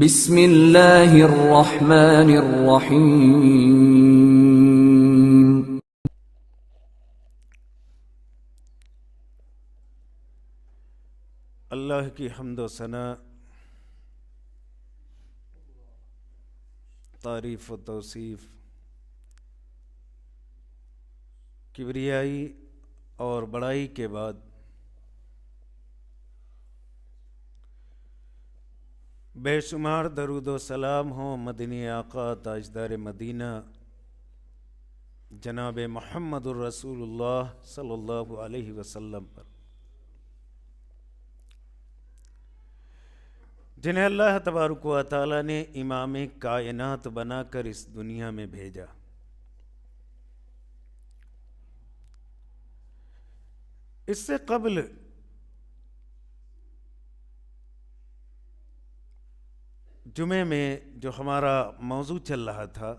بسم اللہ الرحمن الرحیم۔ اللہ کی حمد و ثنا، تعریف و توصیف، کبریائی اور بڑائی کے بعد بے شمار درود و سلام ہوں مدنی آقا تاجدار مدینہ جناب محمد الرسول اللہ صلی اللہ علیہ وسلم پر، جنہیں اللہ تبارک و تعالی نے امام کائنات بنا کر اس دنیا میں بھیجا۔ اس سے قبل جمعے میں جو ہمارا موضوع چل رہا تھا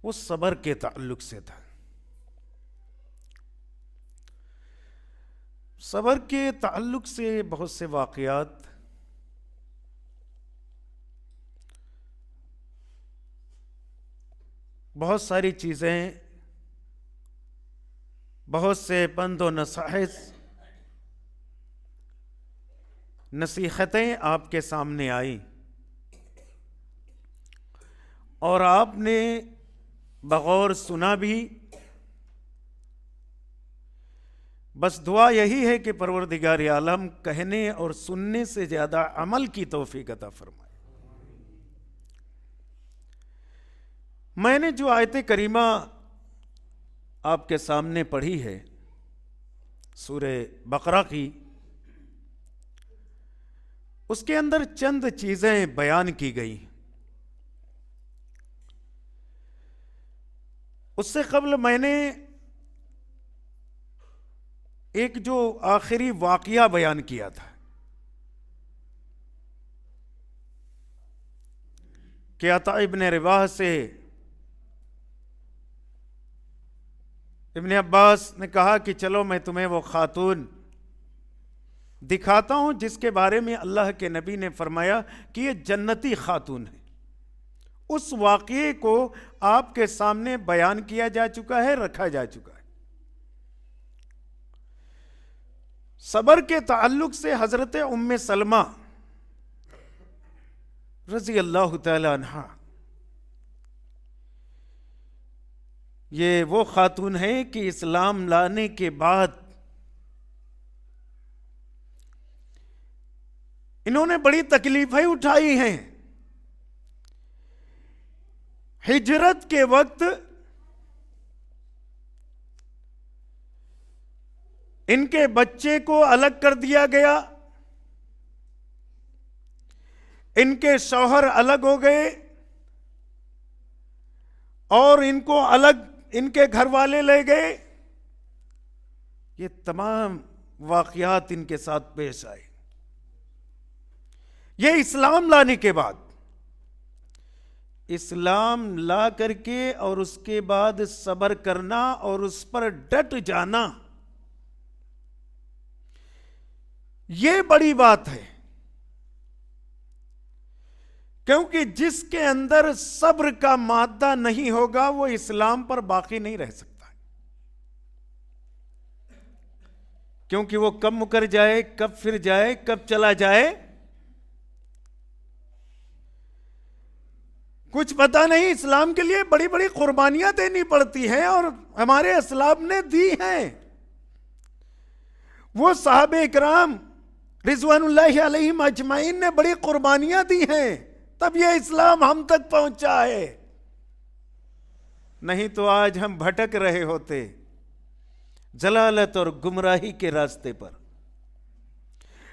وہ صبر کے تعلق سے تھا۔ صبر کے تعلق سے بہت سے واقعات بہت ساری چیزیں، بہت سے پند و نصیحتیں آپ کے سامنے آئیں، اور آپ نے بغور سنا بھی۔ بس دعا یہی ہے کہ پروردگار عالم کہنے اور سننے سے زیادہ عمل کی توفیق عطا فرمائے۔ میں نے جو آیت کریمہ آپ کے سامنے پڑھی ہے سورہ بقرہ کی، اس کے اندر چند چیزیں بیان کی گئی۔ اس سے قبل میں نے ایک جو آخری واقعہ بیان کیا تھا کہ عطا ابن رواح سے ابن عباس نے کہا کہ چلو میں تمہیں وہ خاتون دکھاتا ہوں جس کے بارے میں اللہ کے نبی نے فرمایا کہ یہ جنتی خاتون ہے۔ اس واقعے کو آپ کے سامنے بیان کیا جا چکا ہے، رکھا جا چکا ہے۔ صبر کے تعلق سے حضرت ام سلمہ رضی اللہ تعالی عنہا، یہ وہ خاتون ہے کہ اسلام لانے کے بعد انہوں نے بڑی تکلیفیں اٹھائی ہیں۔ ہجرت کے وقت ان کے بچے کو الگ کر دیا گیا، ان کے شوہر الگ ہو گئے، اور ان کو الگ ان کے گھر والے لے گئے۔ یہ تمام واقعات ان کے ساتھ پیش آئے۔ یہ اسلام لانے کے بعد، اسلام لا کر کے اور اس کے بعد صبر کرنا اور اس پر ڈٹ جانا، یہ بڑی بات ہے، کیونکہ جس کے اندر صبر کا مادہ نہیں ہوگا وہ اسلام پر باقی نہیں رہ سکتا، کیونکہ وہ کب مکر جائے، کب پھر جائے، کب چلا جائے، کچھ پتہ نہیں۔ اسلام کے لیے بڑی بڑی قربانیاں دینی پڑتی ہیں، اور ہمارے اسلاف نے دی ہیں۔ وہ صحابہ اکرام رضوان اللہ علیہم اجمعین نے بڑی قربانیاں دی ہیں، تب یہ اسلام ہم تک پہنچا ہے، نہیں تو آج ہم بھٹک رہے ہوتے ضلالت اور گمراہی کے راستے پر،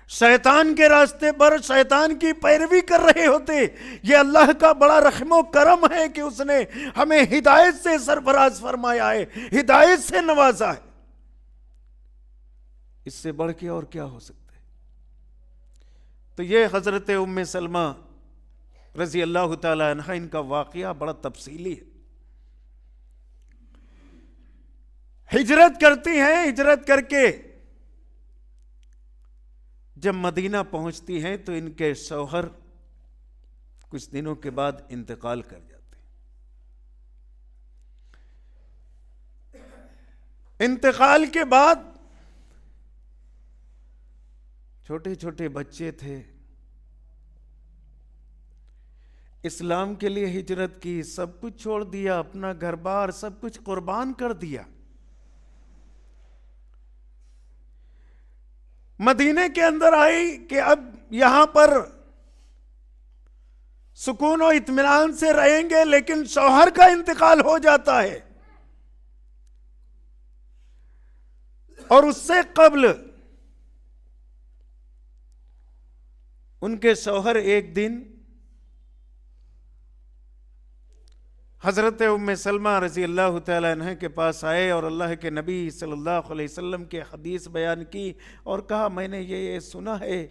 شیطان کے راستے پر، شیطان کی پیروی کر رہے ہوتے۔ یہ اللہ کا بڑا رحم و کرم ہے کہ اس نے ہمیں ہدایت سے سرفراز فرمایا ہے، ہدایت سے نوازا ہے۔ اس سے بڑھ کے اور کیا ہو سکتا ہے؟ تو یہ حضرت ام سلمہ رضی اللہ تعالی عنہ، ان کا واقعہ بڑا تفصیلی ہے۔ ہجرت کرتی ہیں، ہجرت کر کے جب مدینہ پہنچتی ہیں تو ان کے شوہر کچھ دنوں کے بعد انتقال کر جاتے ہیں۔ انتقال کے بعد چھوٹے چھوٹے بچے تھے، اسلام کے لیے ہجرت کی، سب کچھ چھوڑ دیا، اپنا گھر بار سب کچھ قربان کر دیا۔ مدینے کے اندر آئی کہ اب یہاں پر سکون و اطمینان سے رہیں گے، لیکن شوہر کا انتقال ہو جاتا ہے۔ اور اس سے قبل ان کے شوہر ایک دن حضرت ام سلمہ رضی اللہ تعالیٰ عنہ کے پاس آئے اور اللہ کے نبی صلی اللہ علیہ وسلم کے حدیث بیان کی اور کہا میں نے یہ سنا ہے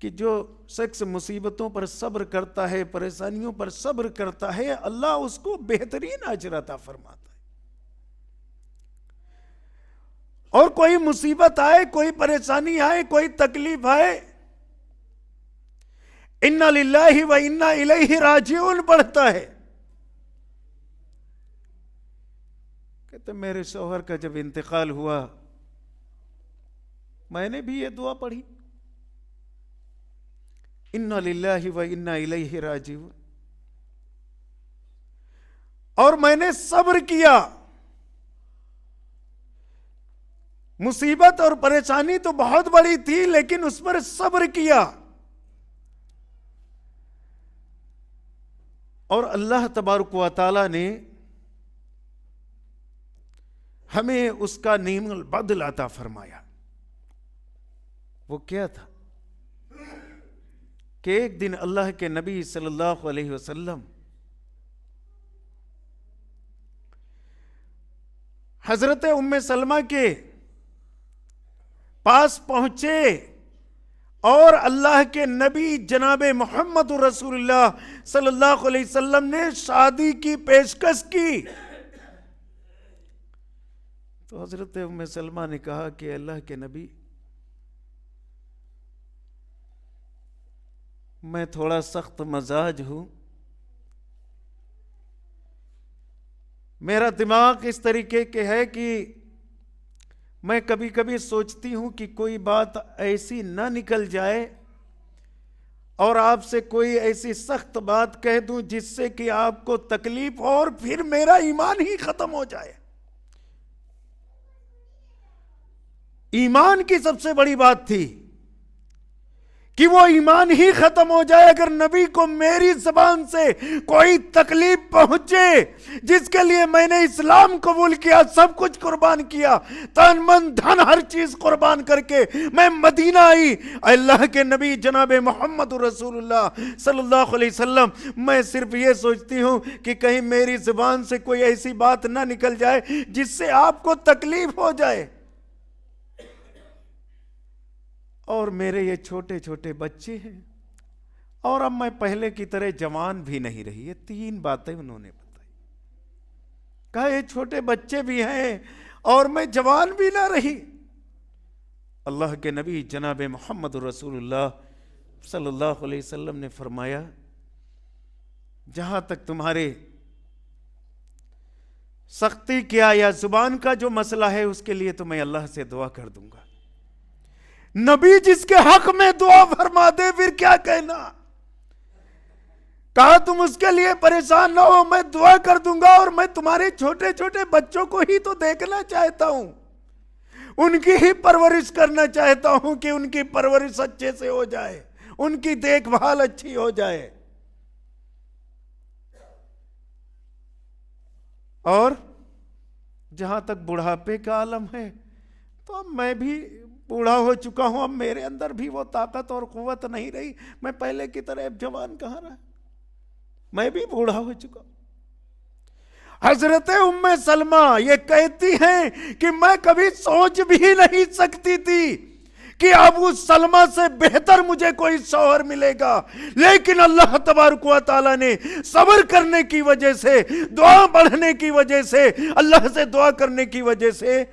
کہ جو شخص مصیبتوں پر صبر کرتا ہے، پریشانیوں پر صبر کرتا ہے، اللہ اس کو بہترین اجر عطا فرماتا ہے۔ اور کوئی مصیبت آئے، کوئی پریشانی آئے، کوئی تکلیف آئے، اِنَّا لِلَّهِ وَإِنَّا إِلَيْهِ رَاجِعُونَ پڑھتا ہے۔ کہتے میرے شوہر کا جب انتقال ہوا میں نے بھی یہ دعا پڑھی، اِنَّا لِلَّهِ وَإِنَّا إِلَيْهِ رَاجِعُونَ، اور میں نے صبر کیا۔ مصیبت اور پریشانی تو بہت بڑی تھی لیکن اس پر صبر کیا، اور اللہ تبارک و تعالی نے ہمیں اس کا نعم البدل عطا فرمایا۔ وہ کیا تھا کہ ایک دن اللہ کے نبی صلی اللہ علیہ وسلم حضرت ام سلمہ کے پاس پہنچے اور اللہ کے نبی جناب محمد رسول اللہ صلی اللہ علیہ وسلم نے شادی کی پیشکش کی۔ تو حضرت ام سلمہ نے کہا کہ اللہ کے نبی، میں تھوڑا سخت مزاج ہوں، میرا دماغ اس طریقے کے ہے کہ میں کبھی کبھی سوچتی ہوں کہ کوئی بات ایسی نہ نکل جائے اور آپ سے کوئی ایسی سخت بات کہہ دوں جس سے کہ آپ کو تکلیف ہو اور پھر میرا ایمان ہی ختم ہو جائے۔ ایمان کی سب سے بڑی بات تھی کہ وہ ایمان ہی ختم ہو جائے اگر نبی کو میری زبان سے کوئی تکلیف پہنچے، جس کے لیے میں نے اسلام قبول کیا، سب کچھ قربان کیا، تن من دھن ہر چیز قربان کر کے میں مدینہ آئی۔ اللہ کے نبی جناب محمد رسول اللہ صلی اللہ علیہ وسلم، میں صرف یہ سوچتی ہوں کہ کہیں میری زبان سے کوئی ایسی بات نہ نکل جائے جس سے آپ کو تکلیف ہو جائے، اور میرے یہ چھوٹے چھوٹے بچے ہیں، اور اب میں پہلے کی طرح جوان بھی نہیں رہی۔ یہ 3 باتیں انہوں نے بتائی، کہا یہ چھوٹے بچے بھی ہیں اور میں جوان بھی نہ رہی۔ اللہ کے نبی جناب محمد رسول اللہ صلی اللہ علیہ وسلم نے فرمایا جہاں تک تمہارے سختی کیا یا زبان کا جو مسئلہ ہے اس کے لیے تو میں اللہ سے دعا کر دوں گا۔ نبی جس کے حق میں دعا فرما دے پھر کیا کہنا؟ کہا تم اس کے لیے پریشان نہ ہو، میں دعا کر دوں گا، اور میں تمہارے چھوٹے چھوٹے بچوں کو ہی تو دیکھنا چاہتا ہوں، ان کی ہی پرورش کرنا چاہتا ہوں کہ ان کی پرورش اچھے سے ہو جائے، ان کی دیکھ بھال اچھی ہو جائے۔ اور جہاں تک بڑھاپے کا عالم ہے تو اب میں بھی بوڑھا ہو چکا ہوں، اب میرے اندر بھی وہ طاقت اور قوت نہیں رہی، میں پہلے کی طرح اب جوان کہاں رہا، میں بھی بوڑھا ہو چکا ہوں۔ حضرت ام سلمہ یہ کہتی ہیں کہ میں کبھی سوچ بھی نہیں سکتی تھی کہ ابو سلمہ سے بہتر مجھے کوئی شوہر ملے گا، لیکن اللہ تبارک و تعالی نے صبر کرنے کی وجہ سے، دعا بڑھنے کی وجہ سے، اللہ سے دعا کرنے کی وجہ سے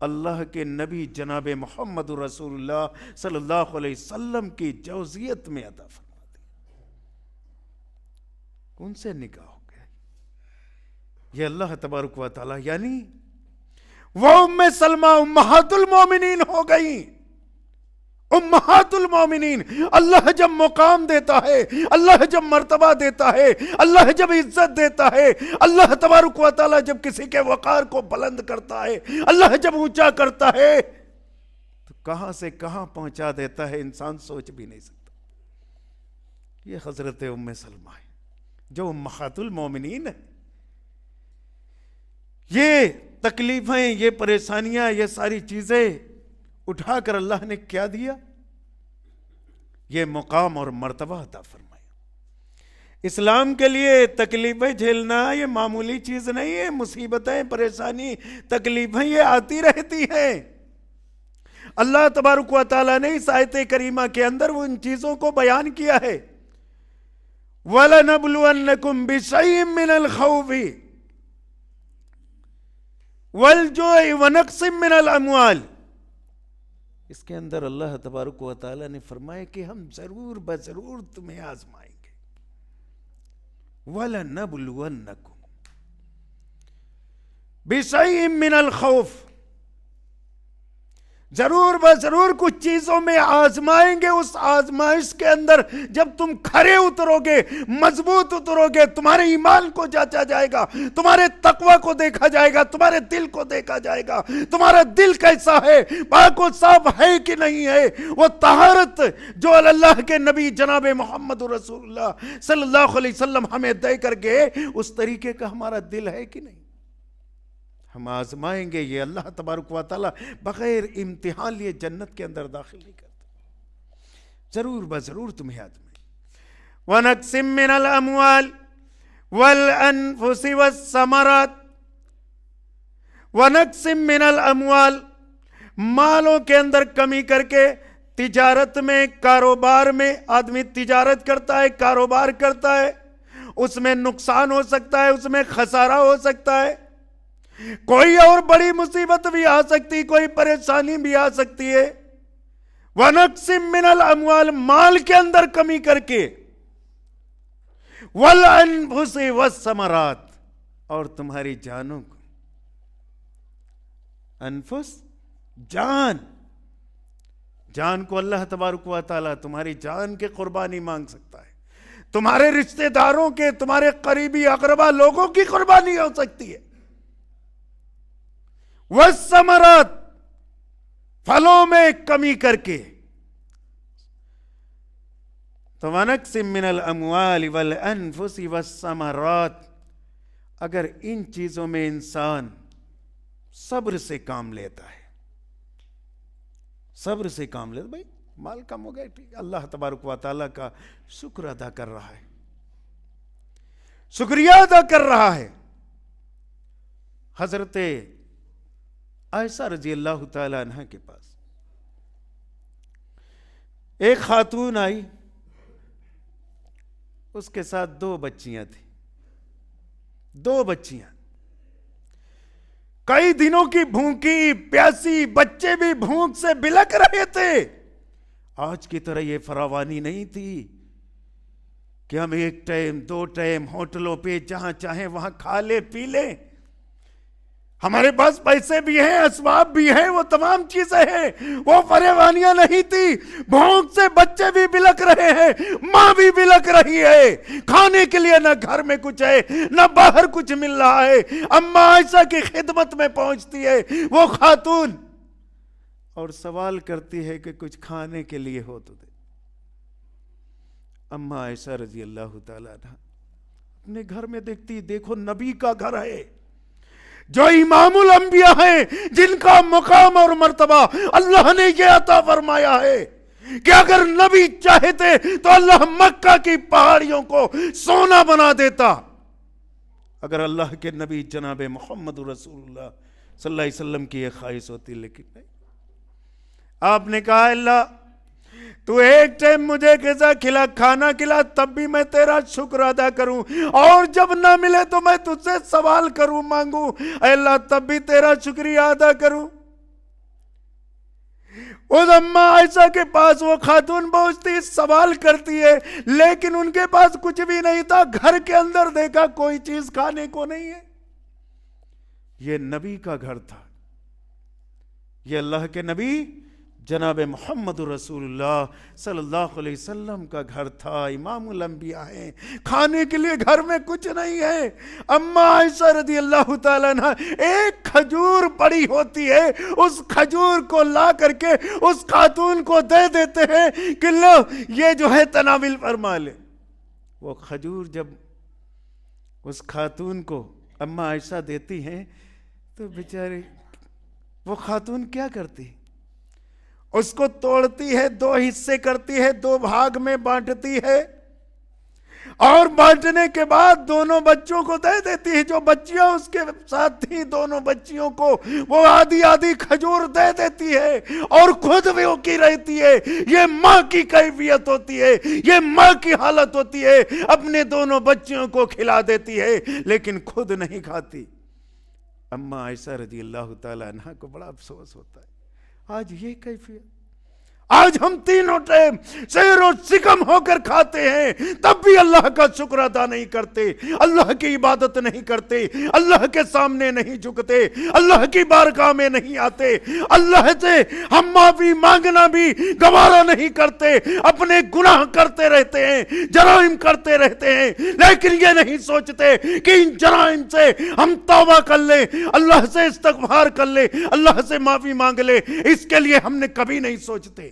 اللہ کے نبی جناب محمد رسول اللہ صلی اللہ علیہ وسلم کی جوزیت میں عطا فرما دی. ان سے نکاح ہو گیا. یہ اللہ تبارک و تعالی یعنی وہ ام سلمہ امہات المومنین ہو گئیں. امہات المومنین. اللہ جب مقام دیتا ہے، اللہ جب مرتبہ دیتا ہے، اللہ جب عزت دیتا ہے، اللہ تبارک و تعالی جب کسی کے وقار کو بلند کرتا ہے، اللہ جب اونچا کرتا ہے تو کہاں سے کہاں پہنچا دیتا ہے انسان سوچ بھی نہیں سکتا. یہ حضرت ام سلمہ ہے جو امہات المومنین ہے. یہ تکلیفیں، یہ پریشانیاں، یہ ساری چیزیں اٹھا کر اللہ نے کیا دیا؟ یہ مقام اور مرتبہ عطا فرمایا. اسلام کے لیے تکلیفیں جھیلنا یہ معمولی چیز نہیں ہے. مصیبتیں، پریشانی، تکلیفیں یہ آتی رہتی ہیں. اللہ تبارک و تعالیٰ نے اس آیت کریمہ کے اندر ان چیزوں کو بیان کیا ہے. وَلَنَبْلُوَنَّكُمْ بِشَيْءٍ مِّنَ الْخَوْفِ وَالْجُوعِ وَنَقْصٍ مِّنَ الْأَمْوَالِ. اس کے اندر اللہ تبارک و تعالیٰ نے فرمایا کہ ہم ضرور بضرور تمہیں آزمائیں گے. وَلَنَبْلُوَنَّكُمْ بِشَيْءٍ مِّنَ الْخَوْفِ. ضرور بضرور کچھ چیزوں میں آزمائیں گے. اس آزمائش کے اندر جب تم کھرے اترو گے، مضبوط اترو گے، تمہارے ایمان کو جانچا جائے گا، تمہارے تقوی کو دیکھا جائے گا، تمہارے دل کو دیکھا جائے گا. تمہارا دل کیسا ہے، پاک و صاف ہے کہ نہیں ہے. وہ طہارت جو اللہ کے نبی جناب محمد رسول اللہ صلی اللہ علیہ وسلم ہمیں دے کر گئے، اس طریقے کا ہمارا دل ہے کہ نہیں. ہم آزمائیں گے. یہ اللہ تبارک و تعالیٰ بغیر امتحان لیے جنت کے اندر داخل نہیں کرتا. ضرور بضرور تمہیں آزمائیں. وَنَقْسِم مِّنَ الْأَمْوَالِ وَالْأَنفُسِ وَالثَّمَرَاتِ. وَنَقْسِم مِّنَ الْأَمْوَالِ. مالوں کے اندر کمی کر کے. تجارت میں، کاروبار میں آدمی تجارت کرتا ہے، کاروبار کرتا ہے، اس میں نقصان ہو سکتا ہے، اس میں خسارہ ہو سکتا ہے. کوئی اور بڑی مصیبت بھی آ سکتی، کوئی پریشانی بھی آ سکتی ہے. وَنَقْسِم مِّنَ الْأَمْوَالِ. مال کے اندر کمی کر کے. وَالْأَنفُسِ وَالثَّمَرَاتِ. اور تمہاری جانوں کو. انفس، جان. جان کو اللہ تبارک و تعالیٰ تمہاری جان کے قربانی مانگ سکتا ہے. تمہارے رشتہ داروں کے، تمہارے قریبی اقربا لوگوں کی قربانی ہو سکتی ہے. والثمرات. پھلوں میں کمی کر کے. تو وَنَقْسِم مِّنَ الْأَمْوَالِ وَالْأَنفُسِ وَالثَّمَرَاتِ. اگر ان چیزوں میں انسان صبر سے کام لیتا ہے، صبر سے کام لیتا، بھائی مال کم ہو گیا، ٹھیک، اللہ تبارک و تعالیٰ کا شکر ادا کر رہا ہے، شکریہ ادا کر رہا ہے. حضرت عائشہ رضی اللہ تعالی عنہ کے پاس ایک خاتون آئی. اس کے ساتھ 2 بچیاں تھیں. 2 بچیاں کئی دنوں کی بھوکی پیاسی، بچے بھی بھوک سے بلک رہے تھے. آج کی طرح یہ فراوانی نہیں تھی کہ ہم 1 ٹائم 2 ٹائم ہوٹلوں پہ جہاں چاہیں وہاں کھا لے پی لیں. ہمارے پاس پیسے بھی ہیں، اسباب بھی ہیں، وہ تمام چیزیں ہیں. وہ فراوانیاں نہیں تھی. بھوک سے بچے بھی بلک رہے ہیں، ماں بھی بلک رہی ہے. کھانے کے لیے نہ گھر میں کچھ ہے، نہ باہر کچھ مل رہا ہے. اماں عائشہ کی خدمت میں پہنچتی ہے وہ خاتون اور سوال کرتی ہے کہ کچھ کھانے کے لیے ہو تو دے. اماں عائشہ رضی اللہ تعالی عنہ اپنے گھر میں دیکھتی، دیکھو نبی کا گھر ہے جو امام الانبیاء ہیں، جن کا مقام اور مرتبہ اللہ نے یہ عطا فرمایا ہے کہ اگر نبی چاہتے تو اللہ مکہ کی پہاڑیوں کو سونا بنا دیتا. اگر اللہ کے نبی جناب محمد رسول اللہ صلی اللہ علیہ وسلم کی یہ خواہش ہوتی. لیکن نہیں. آپ نے کہا اللہ تو 1 ٹائم مجھے غذا کھلا، کھانا کھلا، تب بھی میں تیرا شکر ادا کروں، اور جب نہ ملے تو میں تجھ سے سوال کروں، مانگوں، اے اللہ تب بھی تیرا شکریہ ادا کروں. اس اما عائشہ کے پاس وہ خاتون پہنچتی، سوال کرتی ہے، لیکن ان کے پاس کچھ بھی نہیں تھا. گھر کے اندر دیکھا کوئی چیز کھانے کو نہیں ہے. یہ نبی کا گھر تھا، یہ اللہ کے نبی جناب محمد رسول اللہ صلی اللہ علیہ وسلم کا گھر تھا. امام الانبیاء ہیں، کھانے کے لیے گھر میں کچھ نہیں ہے. اما عائشہ رضی اللہ تعالیٰ عنہ ایک کھجور پڑی ہوتی ہے، اس کھجور کو لا کر کے اس خاتون کو دے دیتے ہیں کہ لو یہ جو ہے تناول فرما لے. وہ کھجور جب اس خاتون کو اما عائشہ دیتی ہیں تو بیچارے وہ خاتون کیا کرتی؟ اس کو توڑتی ہے، 2 حصے کرتی ہے، 2 بھاگ میں بانٹتی ہے، اور بانٹنے کے بعد دونوں بچوں کو دے دیتی ہے. جو بچیاں اس کے ساتھ تھیں دونوں بچیوں کو وہ آدھی آدھی کھجور دے دیتی ہے اور خود بھی کی رہتی ہے. یہ ماں کی کیفیت ہوتی ہے، یہ ماں کی حالت ہوتی ہے. اپنے دونوں بچیوں کو کھلا دیتی ہے لیکن خود نہیں کھاتی. اما عائشہ رضی اللہ تعالیٰ عنہ کو بڑا افسوس ہوتا ہے. آج یہ کیفیت، آج ہم تینوں ٹائم سیر و سکم ہو کر کھاتے ہیں، تب بھی اللہ کا شکر ادا نہیں کرتے، اللہ کی عبادت نہیں کرتے، اللہ کے سامنے نہیں جھکتے، اللہ کی بارگاہ میں نہیں آتے، اللہ سے ہم معافی مانگنا بھی گوارا نہیں کرتے، اپنے گناہ کرتے رہتے ہیں، جرائم کرتے رہتے ہیں، لیکن یہ نہیں سوچتے کہ ان جرائم سے ہم توبہ کر لیں، اللہ سے استغفار کر لیں، اللہ سے معافی مانگ لیں. اس کے لیے ہم نے کبھی نہیں سوچتے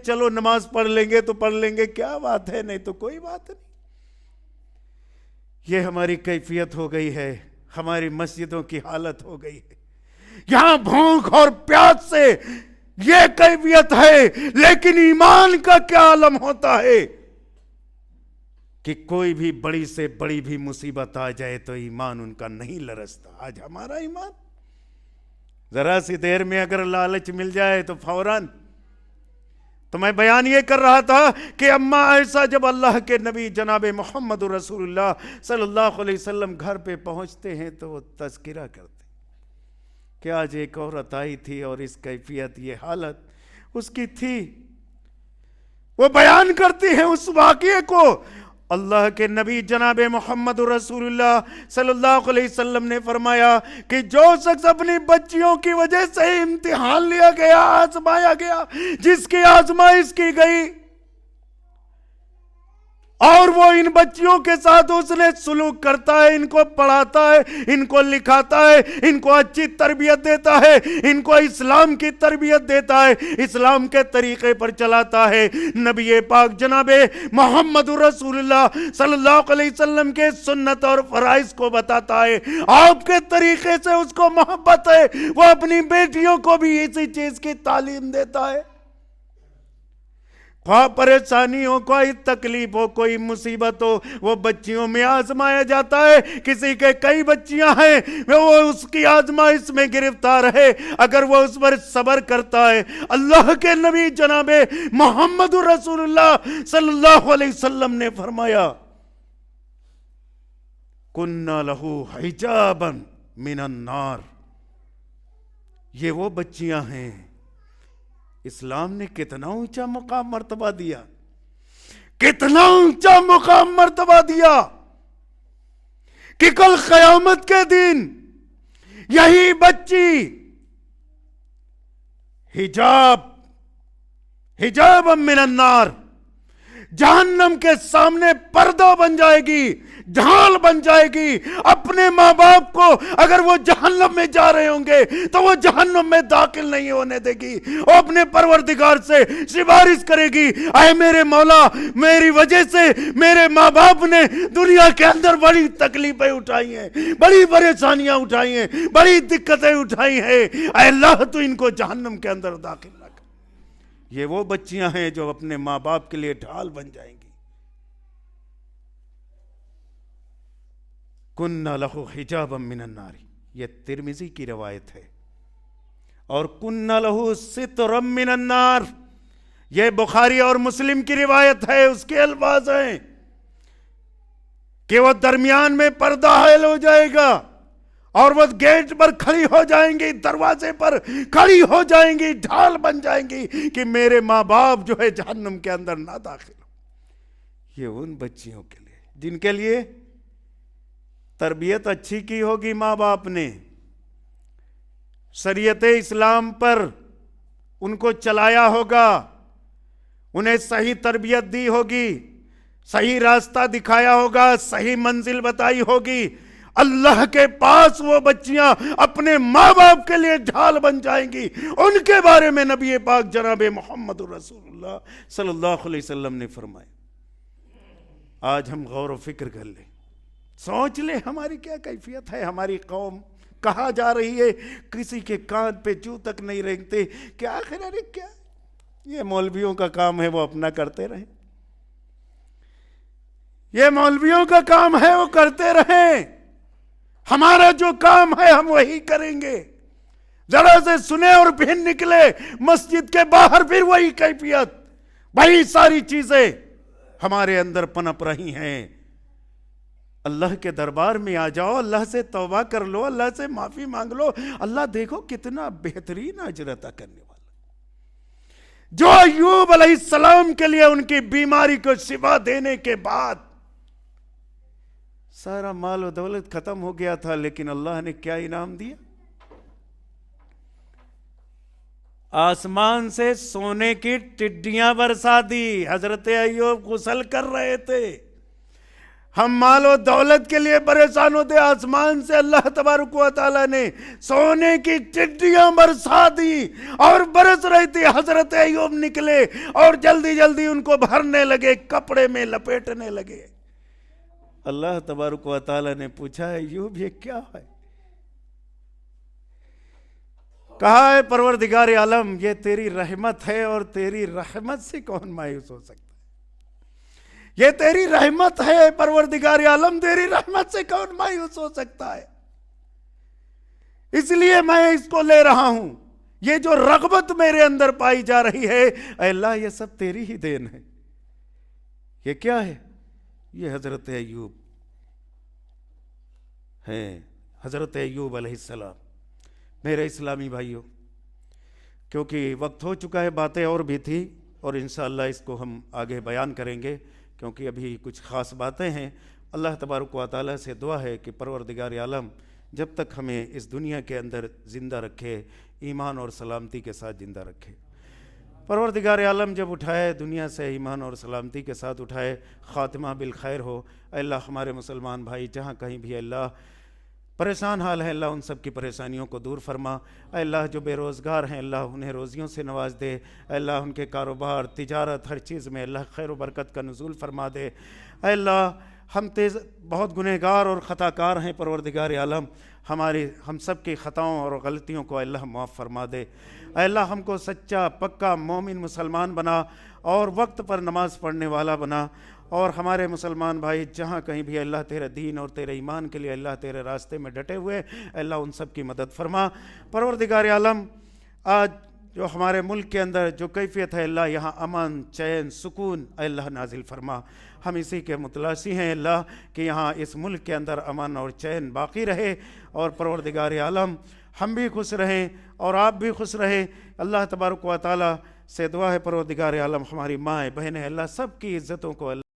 چلو نماز پڑھ لیں گے تو پڑھ لیں گے، کیا بات ہے، نہیں تو کوئی بات نہیں. یہ ہماری کیفیت ہو گئی ہے، ہماری مسجدوں کی حالت ہو گئی ہے. یہاں بھوک اور پیاس سے یہ کیفیت ہے، لیکن ایمان کا کیا عالم ہوتا ہے کہ کوئی بھی بڑی سے بڑی بھی مصیبت آ جائے تو ایمان ان کا نہیں لرزتا. آج ہمارا ایمان ذرا سی دیر میں اگر لالچ مل جائے تو فوراً. تو میں بیان یہ کر رہا تھا کہ اما عائشہ جب اللہ کے نبی جناب محمد رسول اللہ صلی اللہ علیہ وسلم گھر پہ پہنچتے ہیں تو وہ تذکرہ کرتے کہ آج ایک عورت آئی تھی اور اس کیفیت یہ حالت اس کی تھی. وہ بیان کرتی ہیں اس واقعے کو. اللہ کے نبی جناب محمد رسول اللہ صلی اللہ علیہ وسلم نے فرمایا کہ جو شخص اپنی بچیوں کی وجہ سے امتحان لیا گیا، آزمایا گیا، جس کی آزمائش کی گئی اور وہ ان بچیوں کے ساتھ اس نے سلوک کرتا ہے، ان کو پڑھاتا ہے، ان کو لکھاتا ہے، ان کو اچھی تربیت دیتا ہے، ان کو اسلام کی تربیت دیتا ہے، اسلام کے طریقے پر چلاتا ہے، نبی پاک جناب محمد رسول اللہ صلی اللہ علیہ وسلم کے سنت اور فرائض کو بتاتا ہے، آپ کے طریقے سے اس کو محبت ہے، وہ اپنی بیٹیوں کو بھی اسی چیز کی تعلیم دیتا ہے. خواہ پریشانی ہو، کوئی تکلیف ہو، کوئی مصیبت ہو، وہ بچیوں میں آزمایا جاتا ہے. کسی کے کئی بچیاں ہیں، وہ اس کی آزمائش میں گرفتار ہے، اگر وہ اس پر صبر کرتا ہے. اللہ کے نبی جناب محمد رسول اللہ صلی اللہ علیہ وسلم نے فرمایا کُنَّا لَهُ حِجَابًا مِنَ النَّارِ. یہ وہ بچیاں ہیں. اسلام نے کتنا اونچا مقام مرتبہ دیا، کتنا اونچا مقام مرتبہ دیا کہ کل قیامت کے دن یہی بچی حجاب من النار، جہنم کے سامنے پردہ بن جائے گی، ڈھال بن جائے گی. اپنے ماں باپ کو اگر وہ جہنم میں جا رہے ہوں گے تو وہ جہنم میں داخل نہیں ہونے دے گی. وہ اپنے پروردگار سے سفارش کرے گی، اے میرے مولا، میری وجہ سے میرے ماں باپ نے دنیا کے اندر بڑی تکلیفیں اٹھائی ہیں، بڑی پریشانیاں اٹھائی ہیں، بڑی دقتیں اٹھائی ہیں، اے اللہ تو ان کو جہنم کے اندر داخل نہ کر. یہ وہ بچیاں ہیں جو اپنے ماں باپ کے لیے ڈھال بن جائیں گی. کُنَّا لَهُ حِجَابًا مِنَ النَّارِ، یہ ترمذی کی روایت ہے. اور کُنَّا لَهُ سِتْرًا مِنَ النَّارِ، یہ بخاری اور مسلم کی روایت ہے. اس کے الفاظ ہیں کہ وہ درمیان میں پردہ حائل ہو جائے گا اور وہ گیٹ پر کھڑی ہو جائیں گی، دروازے پر کھڑی ہو جائیں گی، ڈھال بن جائیں گی کہ میرے ماں باپ جو ہے جہنم کے اندر نہ داخل ہو۔ یہ ان بچیوں کے لیے جن کے لیے تربیت اچھی کی ہوگی ماں باپ نے، شریعت اسلام پر ان کو چلایا ہوگا، انہیں صحیح تربیت دی ہوگی، صحیح راستہ دکھایا ہوگا، صحیح منزل بتائی ہوگی، اللہ کے پاس وہ بچیاں اپنے ماں باپ کے لیے ڈھال بن جائیں گی۔ ان کے بارے میں نبی پاک جناب محمد رسول اللہ صلی اللہ علیہ وسلم نے فرمایا۔ آج ہم غور و فکر کر لیں، سوچ لیں ہماری کیا کیفیت ہے، ہماری قوم کہاں جا رہی ہے، کسی کے کان پہ چو تک نہیں رینگتے کہ آخر ارے کیا یہ مولویوں کا کام ہے وہ اپنا کرتے رہیں، یہ مولویوں کا کام ہے وہ کرتے رہیں، ہمارا جو کام ہے ہم وہی کریں گے۔ ذرا سے سنے اور پھر نکلے مسجد کے باہر پھر وہی کیفیت، وہی ساری چیزیں ہمارے اندر پنپ رہی ہیں۔ اللہ کے دربار میں آ جاؤ، اللہ سے توبہ کر لو، اللہ سے معافی مانگ لو، اللہ دیکھو کتنا بہترین اجر عطا کرنے والا۔ جو ایوب علیہ السلام کے لیے ان کی بیماری کو شفا دینے کے بعد سارا مال و دولت ختم ہو گیا تھا، لیکن اللہ نے کیا انعام دیا؟ آسمان سے سونے کی ٹڈیاں برسا دی۔ حضرت ایوب غسل کر رہے تھے، ہم مال و دولت کے لیے پریشان ہوتے، آسمان سے اللہ تبارک و تعالیٰ نے سونے کی ٹڈیاں برسا دی اور برس رہی تھی۔ حضرت ایوب نکلے اور جلدی جلدی ان کو بھرنے لگے، کپڑے میں لپیٹنے لگے۔ اللہ تبارک و تعالیٰ نے پوچھا ایوب یہ کیا ہے؟ کہا ہے پروردگار عالم یہ تیری رحمت ہے، اور تیری رحمت سے کون مایوس ہو سکتا ہے؟ یہ تیری رحمت ہے پروردگار عالم، تیری رحمت سے کون مایوس ہو سکتا ہے؟ اس لیے میں اس کو لے رہا ہوں۔ یہ جو رغبت میرے اندر پائی جا رہی ہے، اے اللہ یہ سب تیری ہی دین ہے۔ یہ کیا ہے؟ یہ حضرت ایوب ہے، حضرت ایوب علیہ السلام۔ میرے اسلامی بھائیوں، کیونکہ وقت ہو چکا ہے، باتیں اور بھی تھی اور انشاءاللہ اس کو ہم آگے بیان کریں گے، کیونکہ ابھی کچھ خاص باتیں ہیں۔ اللہ تبارک و تعالیٰ سے دعا ہے کہ پروردگار عالم جب تک ہمیں اس دنیا کے اندر زندہ رکھے، ایمان اور سلامتی کے ساتھ زندہ رکھے۔ پروردگار عالم جب اٹھائے دنیا سے ایمان اور سلامتی کے ساتھ اٹھائے، خاتمہ بالخیر ہو۔ اے اللہ ہمارے مسلمان بھائی جہاں کہیں بھی اللہ پریشان حال ہے، اللہ ان سب کی پریشانیوں کو دور فرما۔ اے اللہ جو بے روزگار ہیں اللہ انہیں روزیوں سے نواز دے۔ اے اللہ ان کے کاروبار، تجارت، ہر چیز میں اللہ خیر و برکت کا نزول فرما دے۔ اے اللہ ہم بہت گنہگار اور خطا کار ہیں پروردگار عالم، ہم سب کی خطاؤں اور غلطیوں کو اللہ معاف فرما دے۔ اے اللہ ہم کو سچا پکا مومن مسلمان بنا اور وقت پر نماز پڑھنے والا بنا، اور ہمارے مسلمان بھائی جہاں کہیں بھی اللہ تیرے دین اور تیرے ایمان کے لیے اللہ تیرے راستے میں ڈٹے ہوئے، اے اللہ ان سب کی مدد فرما۔ پروردگار عالم آج جو ہمارے ملک کے اندر جو کیفیت ہے اللہ یہاں امن، چین، سکون اے اللہ نازل فرما۔ ہم اسی کے متلاسی ہیں اللہ کہ یہاں اس ملک کے اندر امن اور چین باقی رہے، اور پروردگار عالم ہم بھی خوش رہیں اور آپ بھی خوش رہیں۔ اللہ تبارک و تعالیٰ سے دعا ہے پروردگار عالم ہماری مائیں بہنیں اللہ سب کی عزتوں کو اللہ